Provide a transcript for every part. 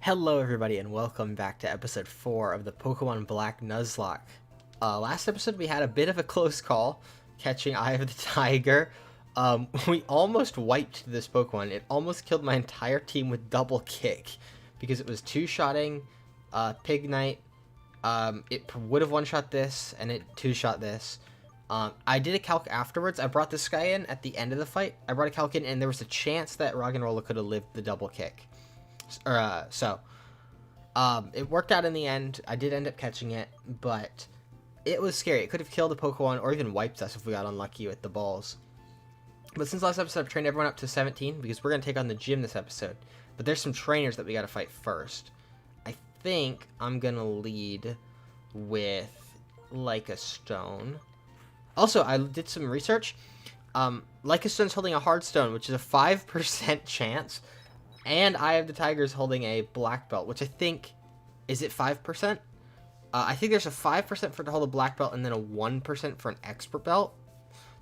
Hello everybody and welcome back to episode 4 of the Pokemon Black Nuzlocke. Last episode we had a bit of a close call, catching Eye of the Tiger. We almost wiped this Pokemon. It almost killed my entire team with double kick, because it was two-shotting Pignite. It would have one-shot this, and it two-shot this. I did a calc afterwards. I brought this guy in at the end of the fight. I brought a calc in, and there was a chance that Roggenrola could have lived the double kick. It worked out in the end. I did end up catching it, but it was scary. It could have killed the Pokemon or even wiped us if we got unlucky with the balls. But since last episode, I've trained everyone up to 17 because we're going to take on the gym this episode. But there's some trainers that we got to fight first. I think I'm going to lead with Leica Stone. Also, I did some research. Leica Stone's holding a hard stone, which is a 5% chance. And Eye of the Tiger is holding a black belt, which I think, is it 5%? I think there's a 5% for it to hold a black belt and then a 1% for an expert belt.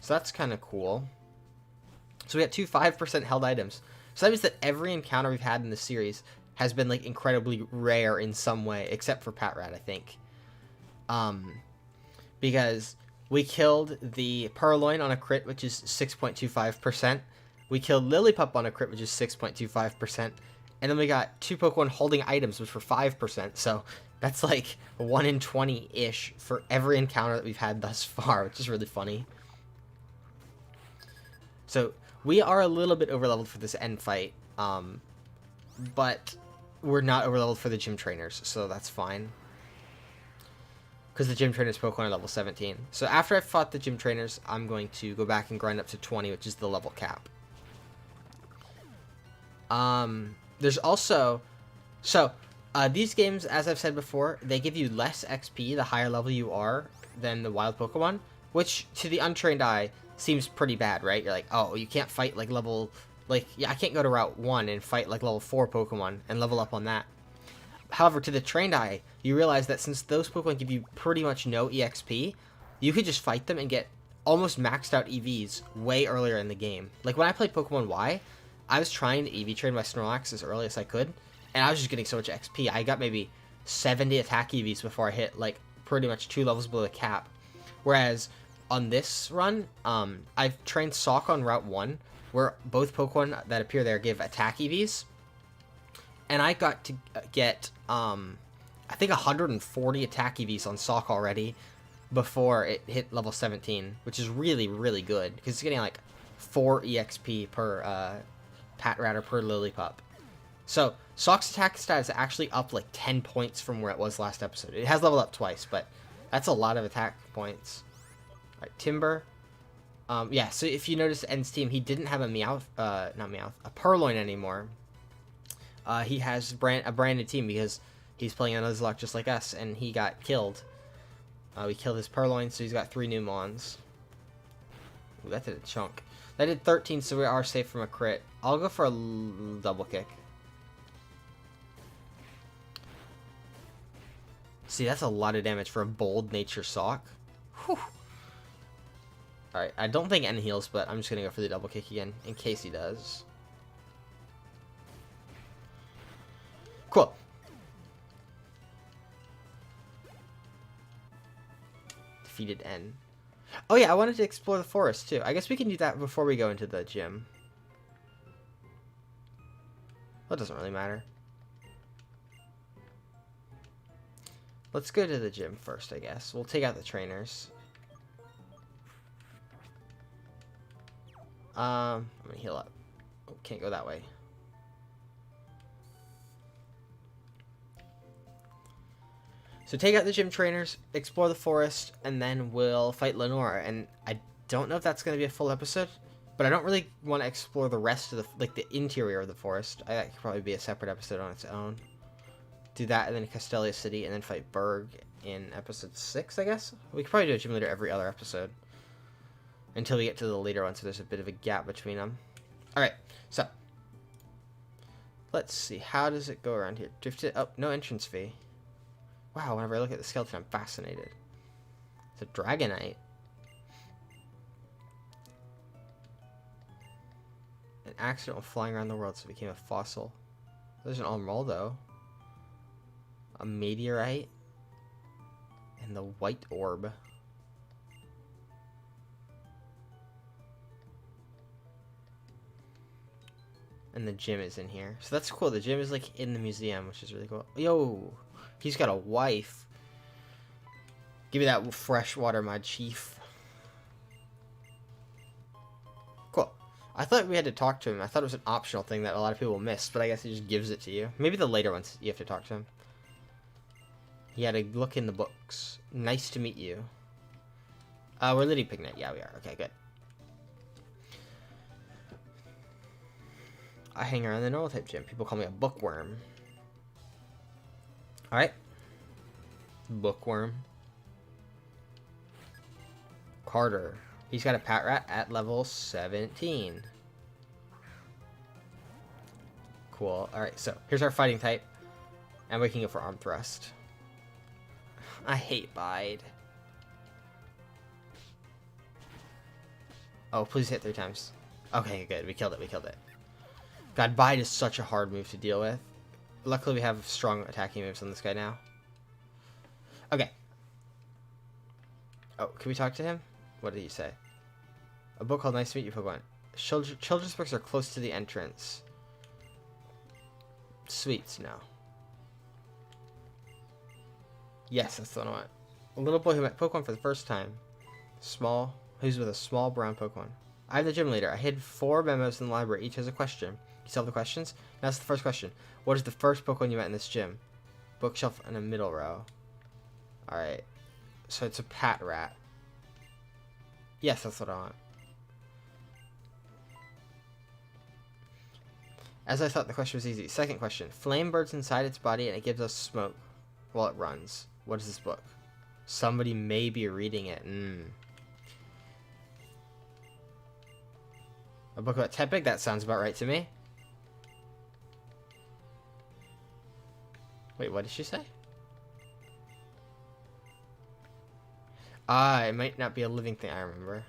So that's kind of cool. So we got two 5% held items. So that means that every encounter we've had in the series has been like incredibly rare in some way, except for Patrat, I think. Because we killed the Purloin on a crit, which is 6.25%. We killed Lillipup on a crit, which is 6.25%. And then we got two Pokemon holding items, which were 5%. So that's like 1 in 20-ish for every encounter that we've had thus far, which is really funny. So we are a little bit overleveled for this end fight. But we're not overleveled for the gym trainers, so that's fine. Because the gym trainers Pokemon are level 17. So after I've fought the gym trainers, I'm going to go back and grind up to 20, which is the level cap. There's also, these games, as I've said before, they give you less XP the higher level you are than the wild Pokemon, which to the untrained eye seems pretty bad, right? You're like, oh, you can't fight like level, yeah, I can't go to Route 1 and fight like level 4 Pokemon and level up on that. However, to the trained eye, you realize that since those Pokemon give you pretty much no EXP, you could just fight them and get almost maxed out EVs way earlier in the game. Like when I played Pokemon Y, I was trying to EV train my Snorlax as early as I could, and I was just getting so much XP. I got maybe 70 attack EVs before I hit like pretty much 2 levels below the cap. Whereas on this run, I've trained Sawk on Route 1, where both Pokemon that appear there give attack EVs. And I got to get, I think 140 attack EVs on Sawk already before it hit level 17, which is really, really good, because it's getting like 4 EXP per Patrat or per Lillipup. So Sawk's attack stat is actually up like 10 points from where it was last episode. It has leveled up twice, but that's a lot of attack points. Alright, Timber. Yeah, so if you notice End's team, he didn't have a a Purloin anymore. He has a branded team because he's playing on Nuzlocke just like us, and he got killed. We killed his Purloin, so he's got 3 new Mons. Ooh, that did a chunk. That did 13, so we are safe from a crit. I'll go for a double kick. See, that's a lot of damage for a bold nature Sawk. Whew. Alright, I don't think N heals, but I'm just going to go for the double kick again, in case he does. Cool. Defeated N. Oh yeah, I wanted to explore the forest too. I guess we can do that before we go into the gym. Well, it doesn't really matter. Let's go to the gym first, I guess. We'll take out the trainers. I'm gonna heal up. Oh, can't go that way. So take out the gym trainers, explore the forest, and then we'll fight Lenora. And I don't know if that's going to be a full episode, but I don't really want to explore the rest of the interior of the forest. That could probably be a separate episode on its own. Do that, and then Castelia City, and then fight Berg in episode 6, I guess? We could probably do a gym leader every other episode until we get to the later one, so there's a bit of a gap between them. Alright, so let's see. How does it go around here? Drifted. Oh, no entrance fee. Wow, whenever I look at the skeleton, I'm fascinated. It's a Dragonite. An accident while flying around the world, so it became a fossil. There's an Almoldo. a meteorite, and the white orb. And the gym is in here. So that's cool. The gym is like in the museum, which is really cool. Yo, he's got a wife. Give me that fresh water, my chief. Cool. I thought we had to talk to him. I thought it was an optional thing that a lot of people miss, but I guess he just gives it to you. Maybe the later ones you have to talk to him. He had to look in the books. Nice to meet you. We're Liddy Pignet. Yeah, we are. Okay, good. I hang around the normal type gym. People call me a bookworm. Alright. Bookworm. Carter. He's got a Pat Rat at level 17. Cool. Alright, so here's our fighting type. And we can go for arm thrust. I hate Bide. Oh, please hit 3 times. Okay, good. We killed it. We killed it. God, Bide is such a hard move to deal with. Luckily, we have strong attacking moves on this guy now. Okay. Oh, can we talk to him? What did he say? A book called Nice to Meet You, Pokemon. Children's books are close to the entrance. Sweets, no. Yes, that's the one I want. A little boy who met Pokemon for the first time. Small. Who's with a small brown Pokemon. I'm the gym leader. I hid 4 memos in the library. Each has a question. You solve the questions? Now that's the first question. What is the first Pokemon you met in this gym? Bookshelf in the middle row. Alright. So it's a Pat Rat. Yes, that's what I want. As I thought, the question was easy. Second question. Flame burns inside its body and it gives us smoke while it runs. What is this book? Somebody may be reading it. A book about Tepig? That sounds about right to me. Wait, what did she say? Ah, it might not be a living thing, I remember.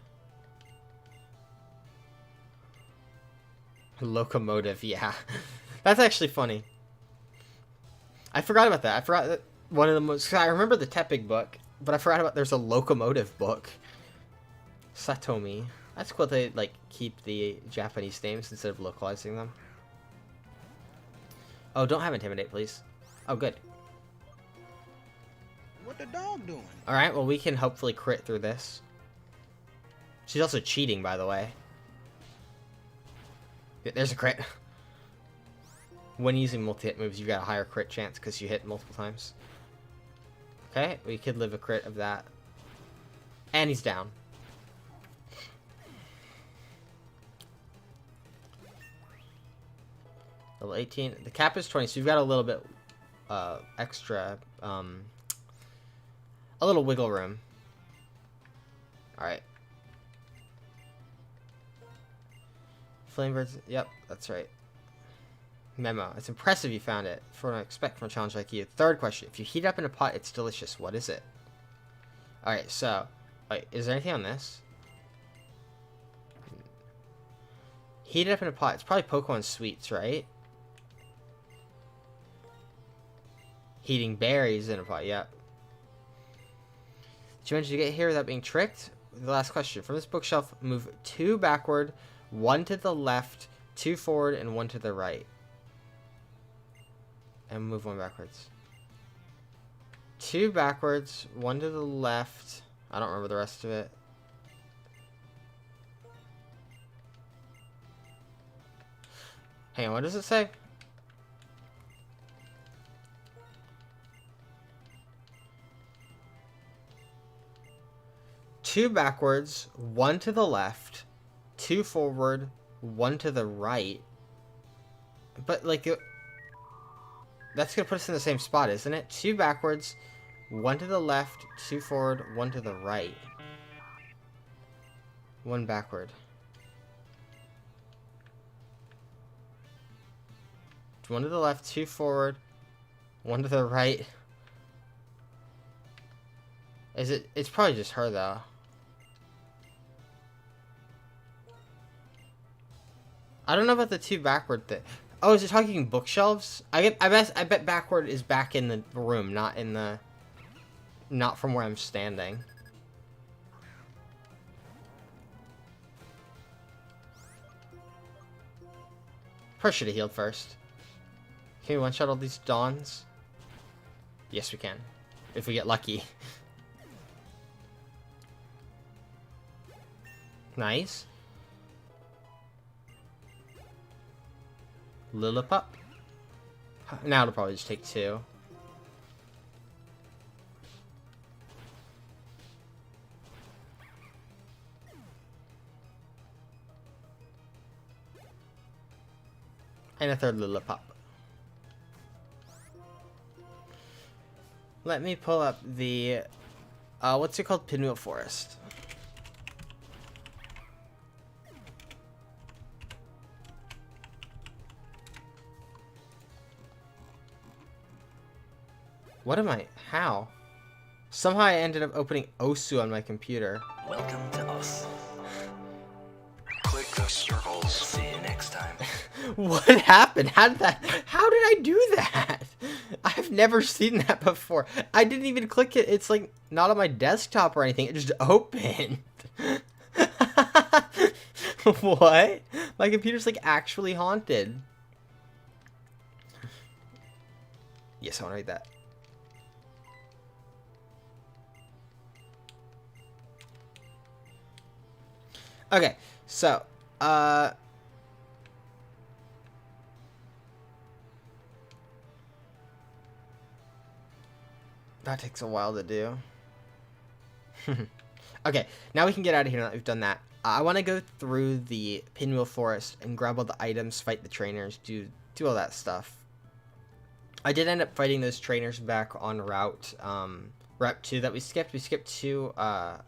Locomotive, yeah. That's actually funny. I forgot about that. I forgot that one of the most... I remember the Tepig book, but I forgot about there's a locomotive book. Satomi. That's cool they, like, keep the Japanese names instead of localizing them. Oh, don't have Intimidate, please. Oh, good. What the dog doing? Alright, well, we can hopefully crit through this. She's also cheating, by the way. There's a crit. When using multi-hit moves, you got a higher crit chance because you hit multiple times. Okay, we could live a crit of that. And he's down. Level 18. The cap is 20, so you've got a little bit extra, a little wiggle room. Alright. Flamebirds, yep, that's right. Memo. It's impressive you found it. For what I expect from a challenge like you. Third question. If you heat it up in a pot, it's delicious. What is it? Alright, so. Wait, is there anything on this? Heat it up in a pot. It's probably Pokemon Sweets, right? Heating berries in a pot, yep. Did you manage to get here without being tricked? The last question. From this bookshelf, move 2 backward, 1 to the left, 2 forward, and 1 to the right. And move 1 backwards. 2 backwards, 1 to the left. I don't remember the rest of it. Hang on, what does it say? Two backwards, 1 to the left, 2 forward, 1 to the right. But, like, that's going to put us in the same spot, isn't it? 2 backwards, 1 to the left, 2 forward, 1 to the right. 1 backward. 1 to the left, 2 forward, 1 to the right. Is it? It's probably just her, though. I don't know about the 2 backward thing. Oh, is it talking bookshelves? I bet backward is back in the room, not from where I'm standing. Probably should have healed first. Can we one-shot all these Dawns? Yes, we can. If we get lucky. Nice. Lillipup. Now it'll probably just take 2. And a third Lillipup. Let me pull up the... what's it called? Pinwheel Forest. What am I? How? Somehow I ended up opening Osu on my computer. Welcome to us. Click the circles. See you next time. What happened? How did I do that? I've never seen that before. I didn't even click it. It's like not on my desktop or anything. It just opened. What? My computer's like actually haunted. Yes, I want to read that. Okay, so, that takes a while to do. Okay, now we can get out of here now that we've done that. I want to go through the Pinwheel Forest and grab all the items, fight the trainers, do all that stuff. I did end up fighting those trainers back on Route 2 that we skipped. We skipped 2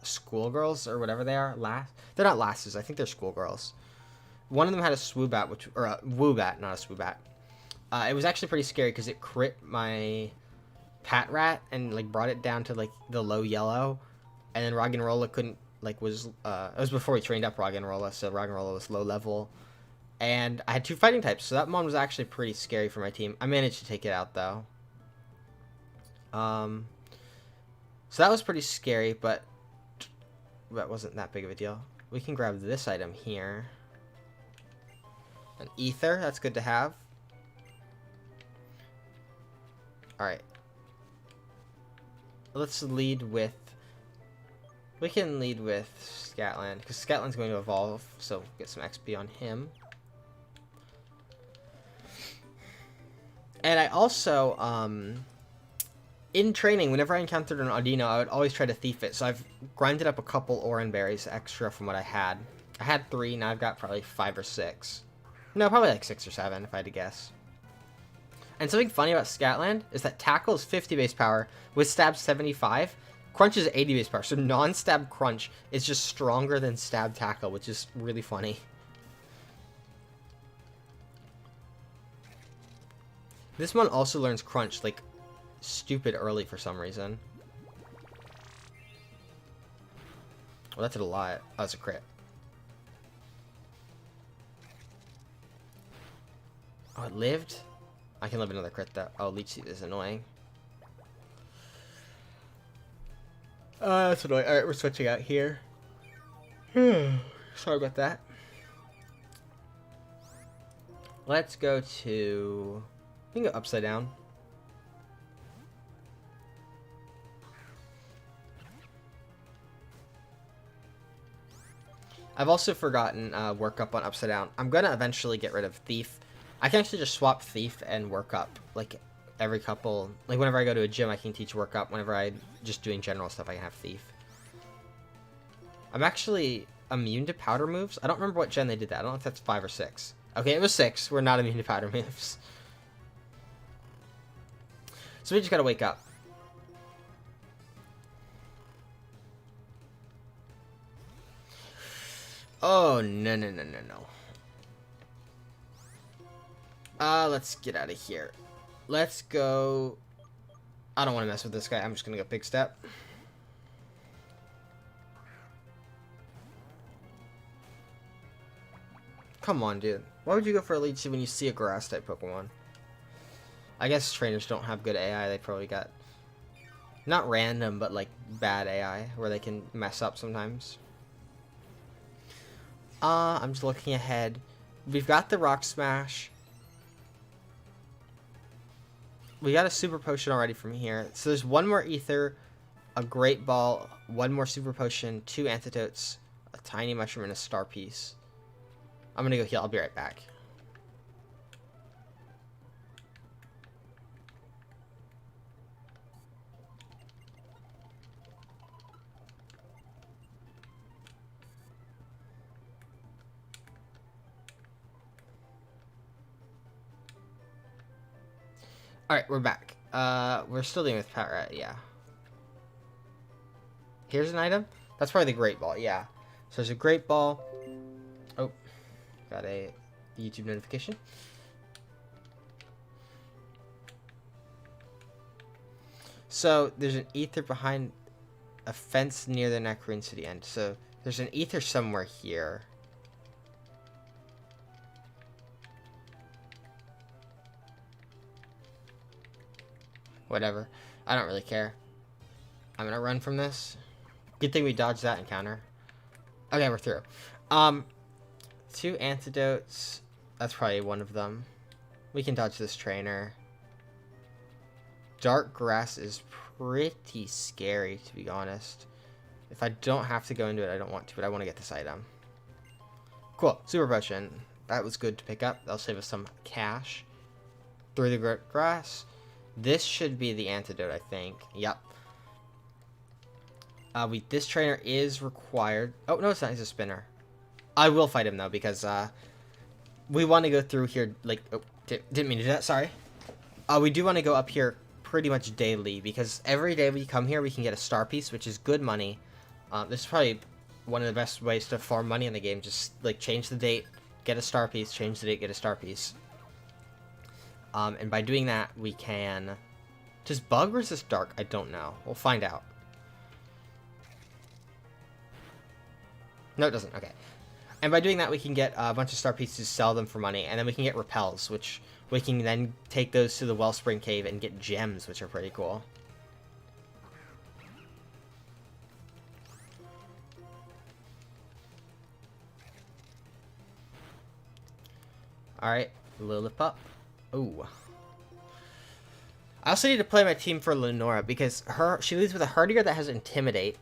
schoolgirls or whatever they are. They're not lasses. I think they're schoolgirls. One of them had a Swoobat, or a Woobat, not a Swoobat. It was actually pretty scary because it crit my Pat Rat and like brought it down to like the low yellow, and then Roggenrola couldn't it was before we trained up Roggenrola, so Roggenrola was low level, and I had 2 fighting types, so that one was actually pretty scary for my team. I managed to take it out though. So that was pretty scary, but that wasn't that big of a deal. We can grab this item here. An ether, that's good to have. Alright. Let's lead with... We can lead with Scatland, because Scatland's going to evolve, so we'll get some XP on him. And I also, in training, whenever I encountered an Audino, I would always try to thief it. So I've grinded up a couple Oran berries extra from what I had. I had 3, now I've got probably 5 or 6. No, probably like 6 or 7, if I had to guess. And something funny about Scatland is that Tackle is 50 base power with Stab 75. Crunch is 80 base power, so non-Stab Crunch is just stronger than Stab Tackle, which is really funny. This one also learns Crunch, like, stupid early for some reason. Well, that did a lot. Oh, that's a crit. Oh, it lived? I can live another crit though. Oh, Leech Seed is annoying. That's annoying. Alright, we're switching out here. Sorry about that. Let's go to... We can go upside down. I've also forgotten work up on upside down. I'm gonna eventually get rid of Thief. I can actually just swap Thief and work up, like, every couple... Like, whenever I go to a gym, I can teach work up. Whenever I'm just doing general stuff, I can have Thief. I'm actually immune to powder moves. I don't remember what gen they did that. I don't know if that's 5 or 6. Okay, it was 6. We're not immune to powder moves. So we just gotta wake up. Oh, no, no, no, no, no. Let's get out of here. Let's go... I don't want to mess with this guy. I'm just gonna go Big Step. Come on, dude. Why would you go for a leech seed when you see a grass type Pokemon? I guess trainers don't have good AI. They probably got not random, but like bad AI where they can mess up sometimes. I'm just looking ahead. We've got the Rock Smash. We got a Super Potion already from here. So there's one more Ether, a Great Ball, one more Super Potion, 2 Antidotes, a Tiny Mushroom, and a Star Piece. I'm gonna go heal. I'll be right back. Alright, we're back. We're still dealing with Patrat, yeah. Here's an item. That's probably the Great Ball, yeah. So there's a Great Ball. Oh, got a YouTube notification. So there's an Ether behind a fence near the Nacrene City end. So there's an Ether somewhere here. Whatever. I don't really care. I'm gonna run from this. Good thing we dodged that encounter. Okay, we're through. 2 antidotes. That's probably one of them. We can dodge this trainer. Dark grass is pretty scary, to be honest. If I don't have to go into it, I don't want to, but I want to get this item. Cool. Super Potion. That was good to pick up. That'll save us some cash. Through the grass. This should be the antidote, I think. Yep. This trainer is required. Oh, no, it's not. He's a spinner. I will fight him, though, because we want to go through here. Like, oh, didn't mean to do that. Sorry. We do want to go up here pretty much daily, because every day we come here, we can get a star piece, which is good money. This is probably one of the best ways to farm money in the game. Just, like, change the date, get a star piece, change the date, get a star piece. And by doing that, we can... Does bug resist dark? I don't know. We'll find out. No, it doesn't. Okay. And by doing that, we can get a bunch of star pieces, sell them for money, and then we can get repels, which we can then take those to the Wellspring Cave and get gems, which are pretty cool. Alright, Lillipup. Ooh. I also need to play my team for Lenora, because she leads with a Herdier that has Intimidate.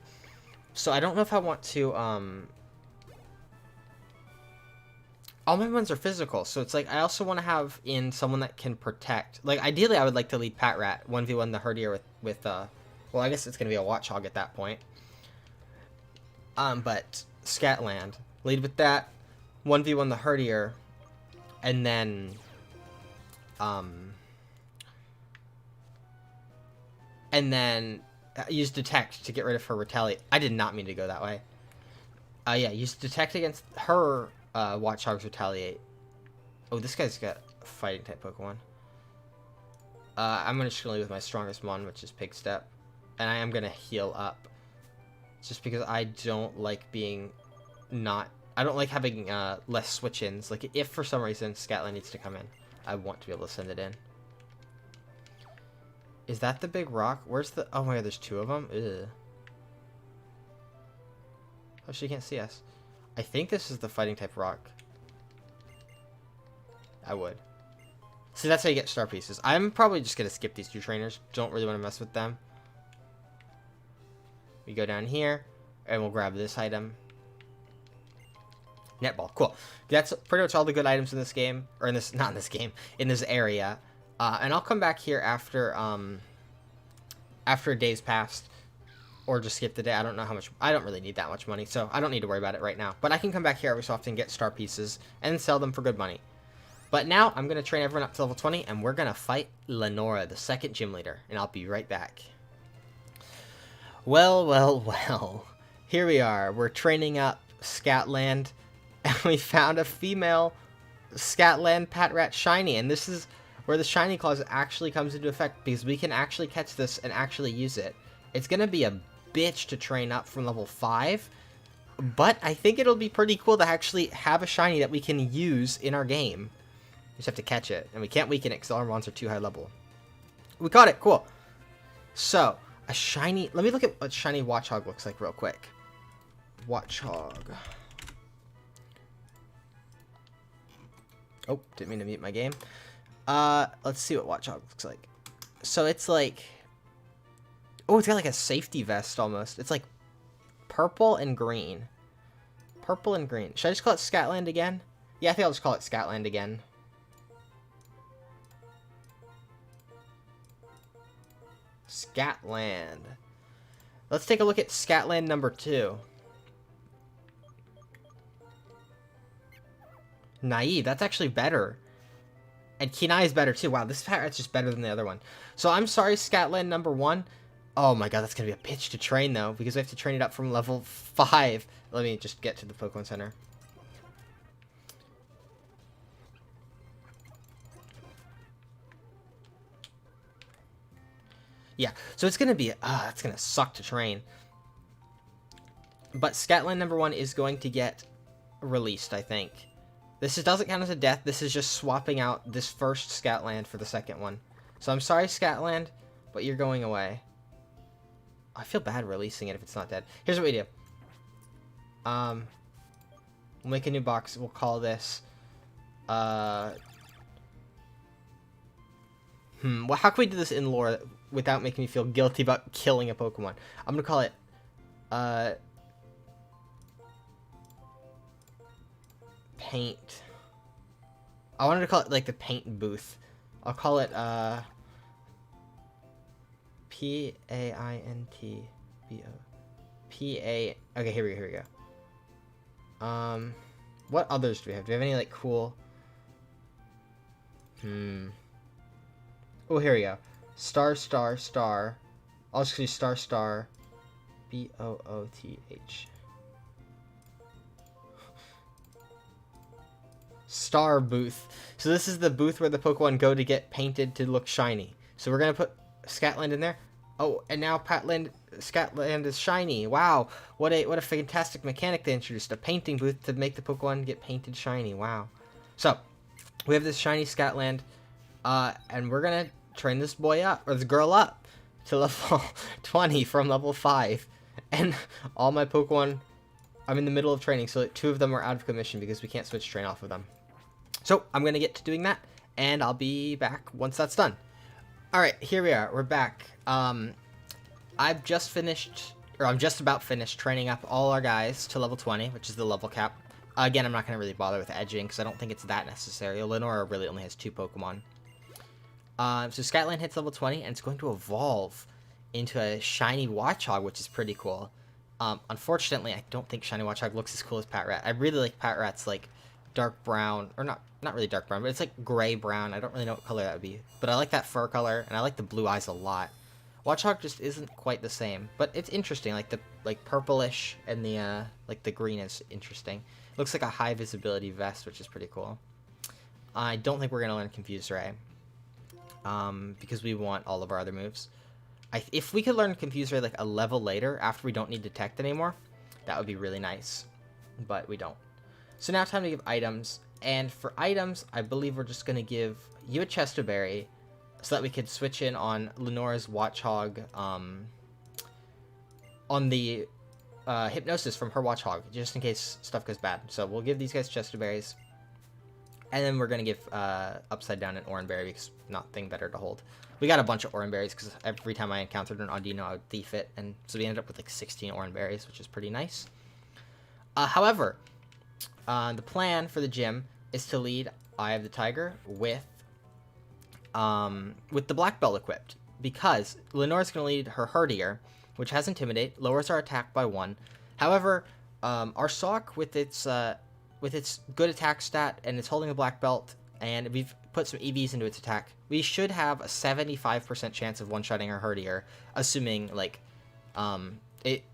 So I don't know if I want to, all my ones are physical, so it's like I also want to have in someone that can protect. Like, ideally, I would like to lead Patrat 1v1 the Herdier with well, I guess it's going to be a Watchog at that point. But Scatland. Lead with that, 1v1 the Herdier, and then, use Detect to get rid of her Retaliate. I did not mean to go that way. Yeah, use Detect against her Watchog's Retaliate. Oh, this guy's got a fighting type Pokemon. I'm just gonna leave with my strongest one, which is Pig Step. And I am gonna heal up. Just because I don't like being I don't like having less switch-ins. Like, if for some reason Scatland needs to come in, I want to be able to send it in. Is that the big rock? Where's the... Oh my god, there's 2 of them? Ugh. Oh, she can't see us. I think this is the fighting type rock. I would. See, that's how you get star pieces. I'm probably just going to skip these 2 trainers. Don't really want to mess with them. We go down here, and we'll grab this item. Netball. Cool. That's pretty much all the good items in this game. Or in this... Not in this game. In this area. And I'll come back here after a day's passed. Or just skip the day. I don't know how much... I don't really need that much money, so I don't need to worry about it right now. But I can come back here every so often, get star pieces, and sell them for good money. But now, I'm going to train everyone up to level 20, and we're going to fight Lenora, the 2nd gym leader. And I'll be right back. Well, well, well. Here we are. We're training up Scatland, and we found a female Scatland Patrat Shiny. And this is where the Shiny Clause actually comes into effect, because we can actually catch this and actually use it. It's going to be a bitch to train up from level 5, But I think it'll be pretty cool to actually have a shiny that we can use in our game. We just have to catch it. And we can't weaken it because all our mons are too high level. We caught it. Cool. So, a shiny... Let me look at what shiny Watchog looks like real quick. Watchog. Oh, didn't mean to mute my game. Let's see what Watchog looks like. So, it's like... Oh, it's got like a safety vest almost. It's like purple and green. Purple and green. Should I just call it Scatland again? Yeah, I think I'll just call it Scatland again. Scatland. Let's take a look at Scatland number 2. Naive. That's actually better. And Kenai is better too. Wow, this parrot's just better than the other one. So I'm sorry, Scatland number 1. Oh my god, that's going to be a bitch to train, though, because we have to train it up from level 5. Let me just get to the Pokemon Center. Yeah, so it's going to be... it's going to suck to train. But Scatland number 1 is going to get released, I think. This doesn't count as a death. This is just swapping out this first Scatland for the second one. So I'm sorry, Scatland, but you're going away. I feel bad releasing it if it's not dead. Here's what we do. We'll make a new box. We'll call this... Well, how can we do this in lore without making me feel guilty about killing a Pokemon? I'm gonna call it... Paint. I wanted to call it, like, the paint booth. I'll call it, P-A-I-N-T-B-O. Okay, here we go. What others do we have? Do we have any, like, cool... Oh, here we go. Star, star, star. I'll just do star, star. B-O-O-T-H. Star booth. So this is the booth where the Pokemon go to get painted to look shiny. So we're going to put Scatland in there. Oh, and now Scatland is shiny. Wow. What a fantastic mechanic they introduced. A painting booth to make the Pokemon get painted shiny. Wow. So, we have this shiny Scatland. And we're going to train this boy up, or this girl up, to level 20 from level 5. And all my Pokemon, I'm in the middle of training, so 2 of them are out of commission because we can't switch train off of them. So, I'm going to get to doing that, and I'll be back once that's done. Alright, here we are. We're back. I've just finished, or I'm just about finished training up all our guys to level 20, which is the level cap. Again, I'm not going to really bother with edging, because I don't think it's that necessary. Lenora really only has 2 Pokemon. So Scatland hits level 20, and it's going to evolve into a shiny Watchog, which is pretty cool. Unfortunately, I don't think shiny Watchog looks as cool as Patrat. I really like Patrat's, like, dark brown, or not really dark brown, but it's, like, gray-brown. I don't really know what color that would be. But I like that fur color, and I like the blue eyes a lot. Watchog just isn't quite the same, but it's interesting. Like, the, like, purplish and the, like, the green is interesting. It looks like a high-visibility vest, which is pretty cool. I don't think we're going to learn Confuse Ray. Because we want all of our other moves. If we could learn Confuse Ray like a level later, after we don't need Detect anymore, that would be really nice. But we don't. So now time to give items. And for items, I believe we're just going to give you a Chestoberry, so that we could switch in on Lenora's Watchog, on the Hypnosis from her Watchog, just in case stuff goes bad. So we'll give these guys Chestoberries. And then we're going to give Upside Down an Oranberry, because nothing better to hold. We got a bunch of Oranberries, because every time I encountered an Audino, I would thief it. And so we ended up with like 16 Oranberries, which is pretty nice. However, the plan for the gym is to lead Eye of the Tiger with the Black Belt equipped. Because Lenora's going to lead her Herdier, which has Intimidate, lowers our attack by 1. However, our Sock with its good attack stat, and it's holding a black belt, and we've put some EVs into its attack, we should have a 75% chance of one-shotting our Herdier, assuming, like,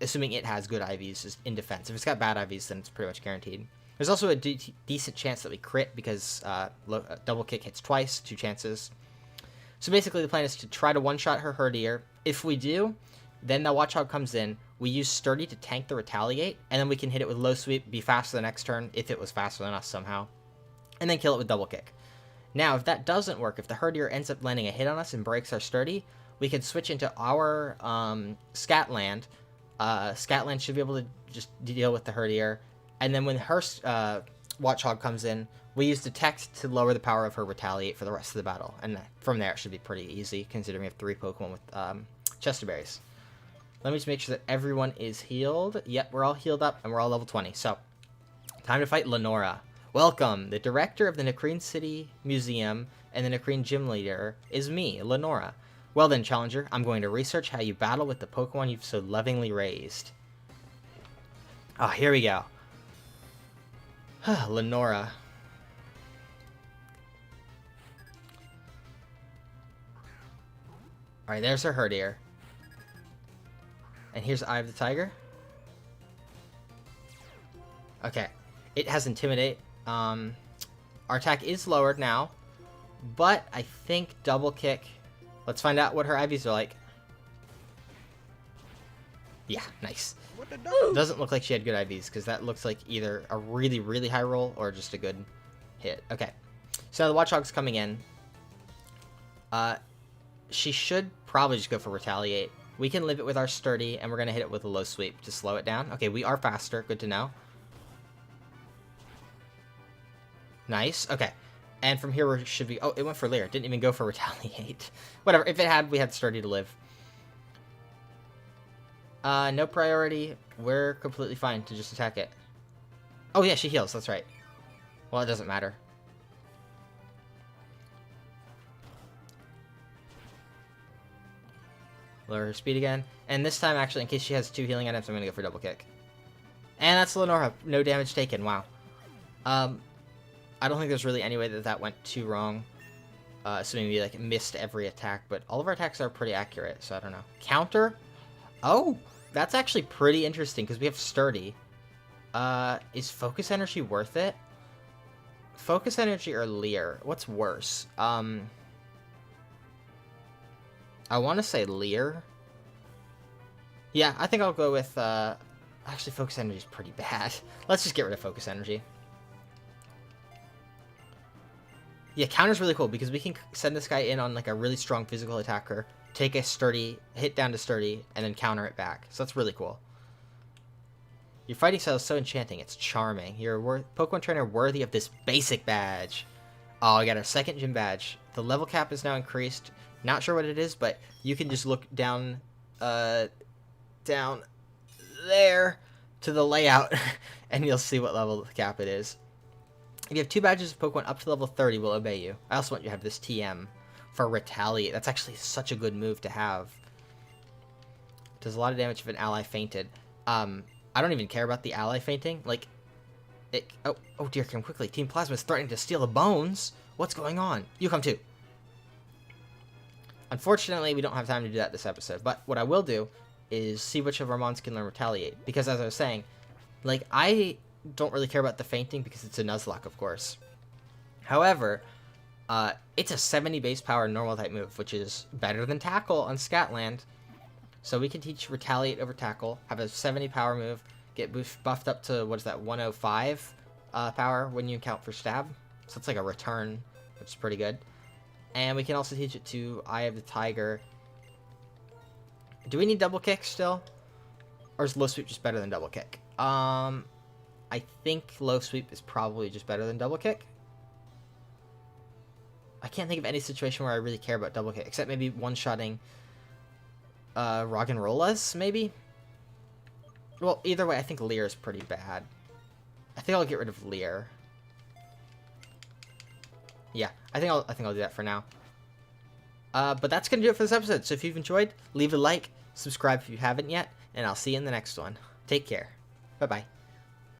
assuming it has good IVs in defense. If it's got bad IVs, then it's pretty much guaranteed. There's also a decent chance that we crit, because double kick hits twice, 2 chances. So basically the plan is to try to one-shot her Herdier. If we do, Then the Watchog comes in. We use Sturdy to tank the Retaliate, and then we can hit it with Low Sweep, be faster the next turn, if it was faster than us somehow, and then kill it with Double Kick. Now, if that doesn't work, if the Herdier ends up landing a hit on us and breaks our Sturdy, we can switch into our Scatland. Scatland should be able to just deal with the Herdier, and then when her Watchog comes in, we use Detect to lower the power of her Retaliate for the rest of the battle, and from there it should be pretty easy, considering we have 3 Pokemon with Chester Berries. Let me just make sure that everyone is healed. Yep, we're all healed up, and we're all level 20. So, time to fight Lenora. Welcome! The director of the Nacrene City Museum and the Nacrene Gym Leader is me, Lenora. Well then, Challenger, I'm going to research how you battle with the Pokemon you've so lovingly raised. Oh, here we go. Lenora. Alright, there's her Herdier. And here's Eye of the Tiger. Okay. It has Intimidate. Our attack is lowered now. But I think Double Kick. Let's find out what her IVs are like. Yeah, nice. Doesn't look like she had good IVs, because that looks like either a really, really high roll or just a good hit. Okay. So the Watchog's coming in. She should probably just go for Retaliate. We can live it with our Sturdy, and we're going to hit it with a Low Sweep to slow it down. Okay, we are faster. Good to know. Nice. Okay. And from here, we should be... Oh, it went for Leer. Didn't even go for Retaliate. Whatever. If it had, we had Sturdy to live. No priority. We're completely fine to just attack it. Oh, yeah, she heals. That's right. Well, it doesn't matter. Lower her speed again. And this time, actually, in case she has 2 healing items, I'm going to go for Double Kick. And that's Lenora. No damage taken. Wow. I don't think there's really any way that that went too wrong. Assuming we, like, missed every attack. But all of our attacks are pretty accurate, so I don't know. Counter? Oh! That's actually pretty interesting, because we have Sturdy. Is Focus Energy worth it? Focus Energy or Leer? What's worse? I want to say Leer. Yeah, I think I'll go with, actually, Focus Energy is pretty bad. Let's just get rid of Focus Energy. Yeah, Counter's really cool, because we can send this guy in on, like, a really strong physical attacker, take a Sturdy, hit down to Sturdy, and then counter it back. So that's really cool. Your fighting style is so enchanting. It's charming. You're a Pokemon Trainer worthy of this basic badge. Oh, I got our 2nd gym badge. The level cap is now increased. Not sure what it is, but you can just look down, down there to the layout, and you'll see what level the cap it is. If you have 2 badges of Pokemon up to level 30, we'll obey you. I also want you to have this TM for Retaliate. That's actually such a good move to have. Does a lot of damage if an ally fainted. I don't even care about the ally fainting. Like, it... Oh dear, come quickly. Team Plasma is threatening to steal the bones. What's going on? You come too. Unfortunately, we don't have time to do that this episode. But what I will do is see which of our mons can learn Retaliate. Because as I was saying, like, I don't really care about the fainting because it's a Nuzlocke, of course. However, it's a 70 base power normal type move, which is better than Tackle on Scatland. So we can teach Retaliate over Tackle, have a 70 power move, get buffed up to, what is that, 105 power when you count for Stab. So it's like a return, which is pretty good. And we can also teach it to Eye of the Tiger. Do we need Double Kick still? Or is Low Sweep just better than Double Kick? I think Low Sweep is probably just better than Double Kick. I can't think of any situation where I really care about Double Kick, except maybe one-shotting Roggenrolas, maybe? Well, either way, I think Leer is pretty bad. I think I'll get rid of Leer. Yeah, I think I'll do that for now. But that's gonna do it for this episode. So if you've enjoyed, leave a like, subscribe if you haven't yet, and I'll see you in the next one. Take care. Bye-bye.